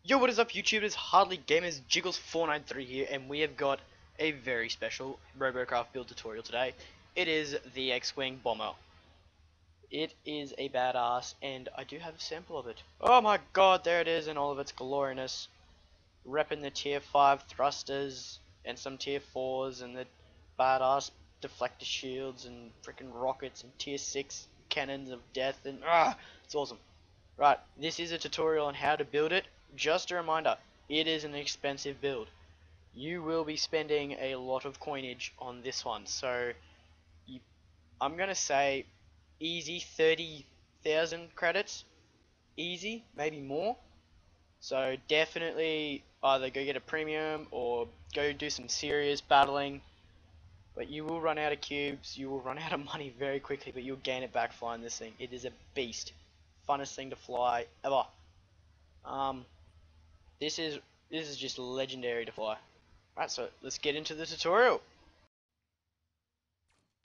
Yo, what is up YouTube? It's Hardly Gamers Jiggles493 here, and we have got a very special Robocraft build tutorial today. It is the X-Wing Bomber. It is a badass, and I do have a sample of it. Oh my god, there it is in all of its gloriness. Repping the tier 5 thrusters, and some tier 4s, and the badass deflector shields, and freaking rockets, and tier 6 cannons of death, and it's awesome. Right, this is a tutorial on how to build it. Just a reminder, it is an expensive build. You will be spending a lot of coinage on this one, so I'm gonna say easy 30,000 credits, easy, maybe more. So definitely either go get a premium or go do some serious battling. But you will run out of cubes, you will run out of money very quickly, but you'll gain it back flying this thing. It is a beast, funnest thing to fly ever. Um, This is just legendary to fly. Right, so let's get into the tutorial.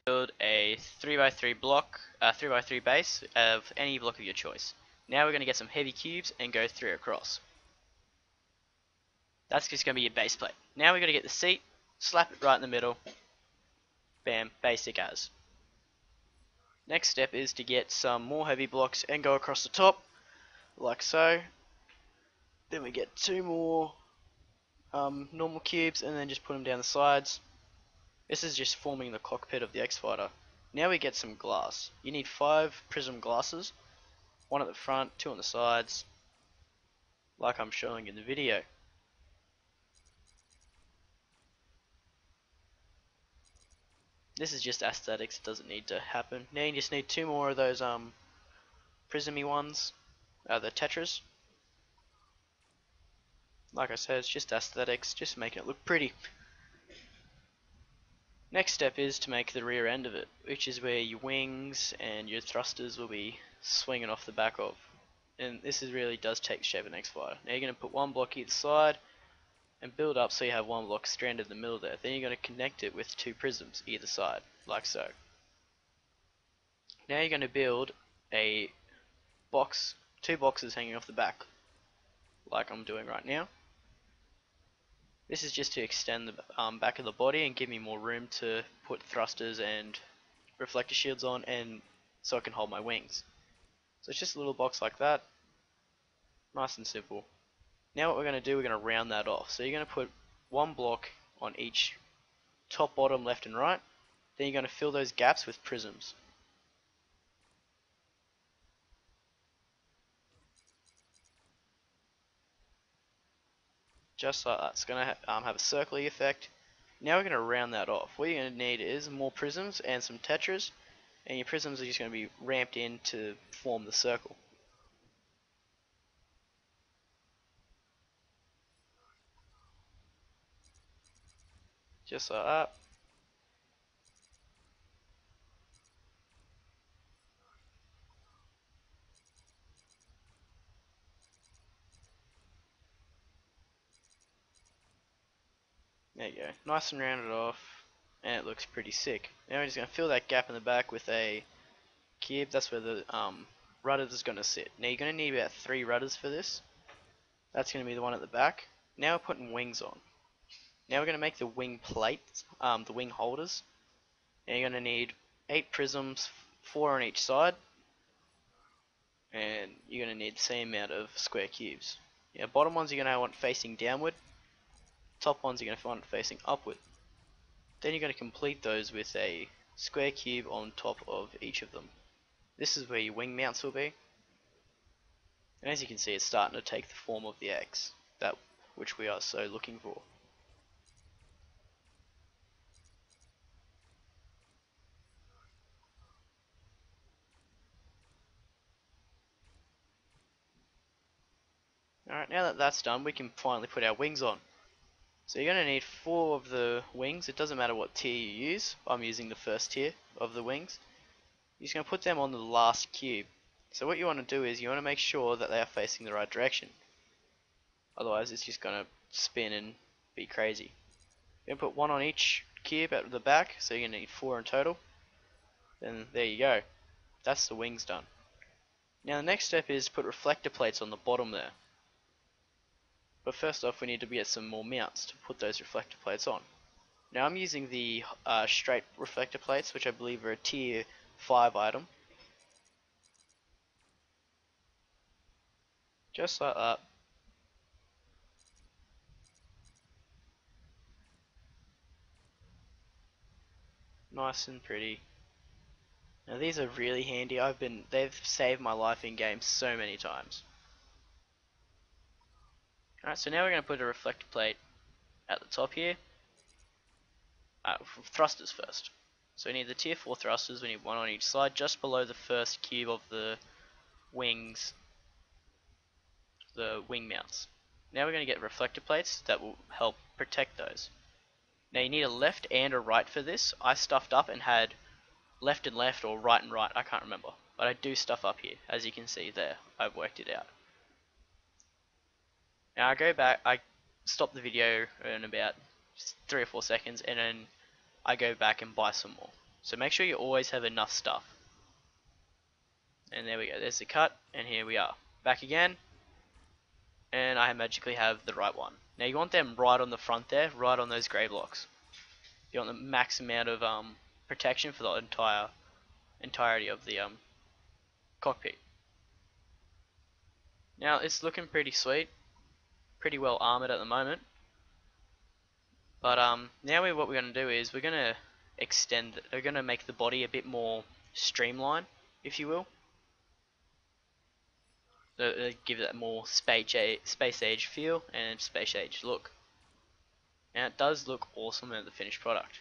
Build a 3x3 block, 3x3 base of any block of your choice. Now we're going to get some heavy cubes and go 3 across. That's just going to be your base plate. Now we're going to get the seat, slap it right in the middle. Bam, basic as. Next step is to get some more heavy blocks and go across the top, like so. Then we get 2 more normal cubes and then just put them down the sides. This is just forming the cockpit of the X-Fighter. Now we get some glass. You need 5 prism glasses, 1 at the front, 2 on the sides, like I'm showing in the video. This is just aesthetics, it doesn't need to happen. Now you just need 2 more of those prismy ones, the tetras. Like I said, it's just aesthetics, just making it look pretty. Next step is to make the rear end of it, which is where your wings and your thrusters will be swinging off the back of. And this really does take the shape of an X-Fighter. Now you're going to put 1 block either side and build up so you have 1 block stranded in the middle there. Then you're going to connect it with 2 prisms either side, like so. Now you're going to build a box, 2 boxes hanging off the back, like I'm doing right now. This is just to extend the back of the body and give me more room to put thrusters and reflector shields on, and so I can hold my wings. So it's just a little box like that, nice and simple. Now what we're going to do, we're going to round that off. So you're going to put 1 block on each top, bottom, left and right. Then you're going to fill those gaps with prisms. Just like that. It's going to have a circly effect. Now we're going to round that off. What you're going to need is more prisms and some tetras, and your prisms are just going to be ramped in to form the circle. Just like that. There you go. Nice and rounded off, and it looks pretty sick. Now we're just going to fill that gap in the back with a cube. That's where the rudder is going to sit. Now you're going to need about 3 rudders for this. That's going to be the one at the back. Now we're putting wings on. Now we're going to make the wing plates, the wing holders. Now you're going to need 8 prisms, 4 on each side, and you're going to need the same amount of square cubes. Yeah, bottom ones you're going to want facing downward, top ones you're going to want facing upward. Then you're going to complete those with a square cube on top of each of them. This is where your wing mounts will be. And as you can see, it's starting to take the form of the X, that which we are so looking for. Alright, now that that's done, we can finally put our wings on. So you're going to need 4 of the wings. It doesn't matter what tier you use. I'm using the first tier of the wings. You're just going to put them on the last cube. So what you want to do is you want to make sure that they are facing the right direction. Otherwise it's just going to spin and be crazy. You're going to put 1 on each cube at the back, so you're going to need 4 in total. Then there you go. That's the wings done. Now the next step is put reflector plates on the bottom there. But first off, we need to get some more mounts to put those reflector plates on. Now I'm using the straight reflector plates, which I believe are a tier 5 item. Just like that. Nice and pretty. Now these are really handy. They've saved my life in game so many times. Alright, so now we're going to put a reflector plate at the top here. Thrusters first. So we need the tier 4 thrusters, we need one on each side, just below the first cube of the wings, the wing mounts. Now we're going to get reflector plates that will help protect those. Now you need a left and a right for this. I stuffed up and had left and left or right and right, I can't remember. But I do stuff up here, as you can see there, I've worked it out. Now I go back, I stop the video in about 3 or 4 seconds and then I go back and buy some more. So make sure you always have enough stuff. And there we go, there's the cut, and here we are. Back again, and I magically have the right one. Now you want them right on the front there, right on those grey blocks. You want the max amount of protection for the entirety of the cockpit. Now it's looking pretty sweet, pretty well armored at the moment. But now what we're going to do is we're going to we're going to make the body a bit more streamlined, if you will. So, give it that more space age feel and space age look. And it does look awesome at the finished product.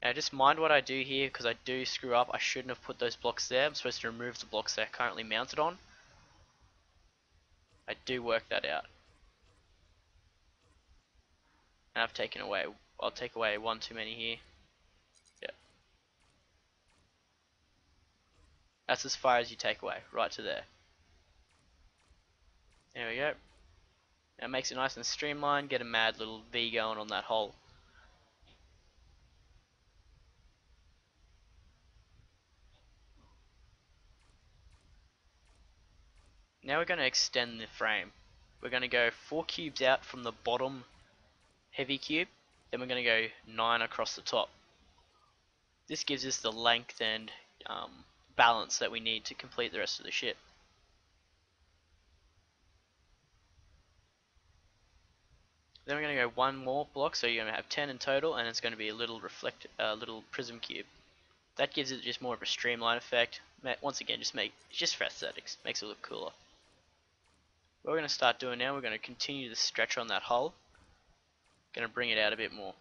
Now just mind what I do here, because I do screw up. I shouldn't have put those blocks there. I'm supposed to remove the blocks they're currently mounted on. I do work that out. And I'll take away one too many here. Yeah. That's as far as you take away, right to there. There we go. Now it makes it nice and streamlined, get a mad little V going on that hole. Now we're going to extend the frame. We're going to go 4 cubes out from the bottom heavy cube, then we're going to go 9 across the top. This gives us the length and balance that we need to complete the rest of the ship. Then we're going to go 1 more block, so you're going to have 10 in total, and it's going to be a little little prism cube. That gives it just more of a streamline effect. Once again, just for aesthetics, makes it look cooler. What we're going to start doing now, we're going to continue the stretch on that hull. Going to bring it out a bit more.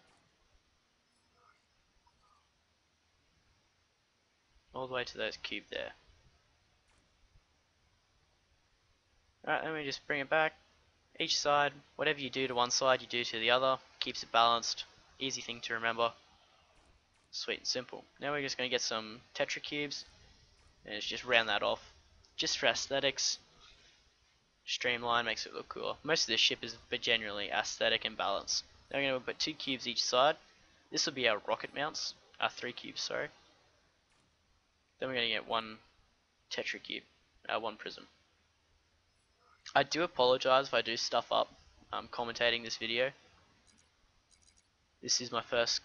All the way to that cube there. Alright, then we just bring it back. Each side, whatever you do to one side, you do to the other. Keeps it balanced. Easy thing to remember. Sweet and simple. Now we're just going to get some tetra cubes. And just round that off. Just for aesthetics. Streamline, makes it look cooler. Most of this ship is generally aesthetic and balanced. Now we're going to put 2 cubes each side. This will be our rocket mounts. 3 cubes, sorry. Then we're going to get 1 tetra cube. 1 prism. I do apologize if I do stuff up commentating this video. This is my first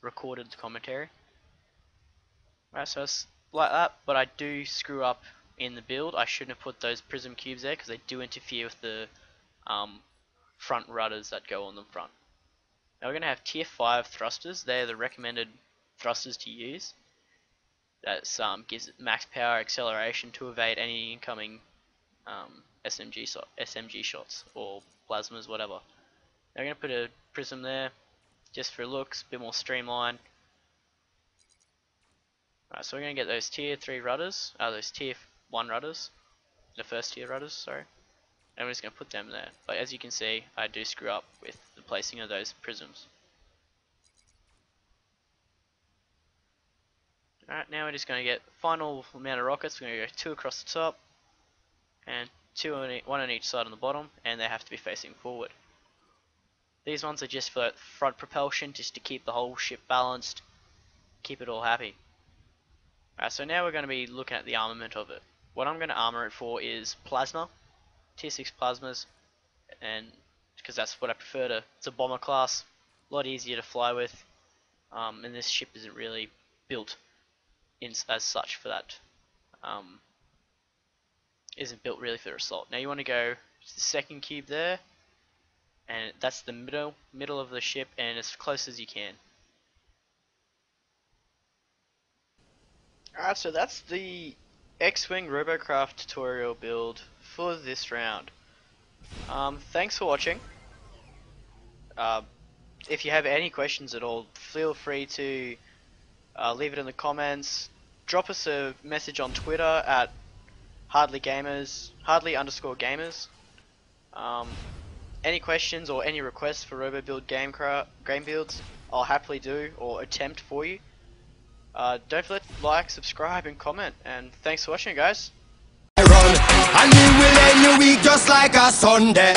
recorded commentary. Right, so it's like that, but I do screw up in the build. I shouldn't have put those prism cubes there because they do interfere with the front rudders that go on the front. Now we're going to have tier 5 thrusters. They're the recommended thrusters to use. That gives it max power acceleration to evade any incoming SMG shots or plasmas, whatever. Now we're going to put a prism there just for looks, a bit more streamlined. Right, so we're going to get those tier 3 rudders, those tier 1 rudders, the first tier rudders, sorry. And we're just going to put them there. But as you can see, I do screw up with the placing of those prisms. Alright, now we're just going to get final amount of rockets. We're going to go 2 across the top, and 1 on each side on the bottom, and they have to be facing forward. These ones are just for front propulsion, just to keep the whole ship balanced, keep it all happy. Alright, so now we're going to be looking at the armament of it. What I'm going to armor it for is plasma, tier 6 plasmas, and because that's what I prefer to. It's a bomber class, a lot easier to fly with, and this ship isn't really built as such for that. Isn't built really for assault. Now you want to go to the second cube there, and that's the middle of the ship, and as close as you can. Alright, so that's the X-Wing Robocraft tutorial build for this round. Thanks for watching. If you have any questions at all, feel free to leave it in the comments. Drop us a message on Twitter at hardly_gamers. Any questions or any requests for RoboBuild game builds, I'll happily do or attempt for you. Don't forget to like, subscribe, and comment. And thanks for watching, guys. And we will end your week just like a Sunday.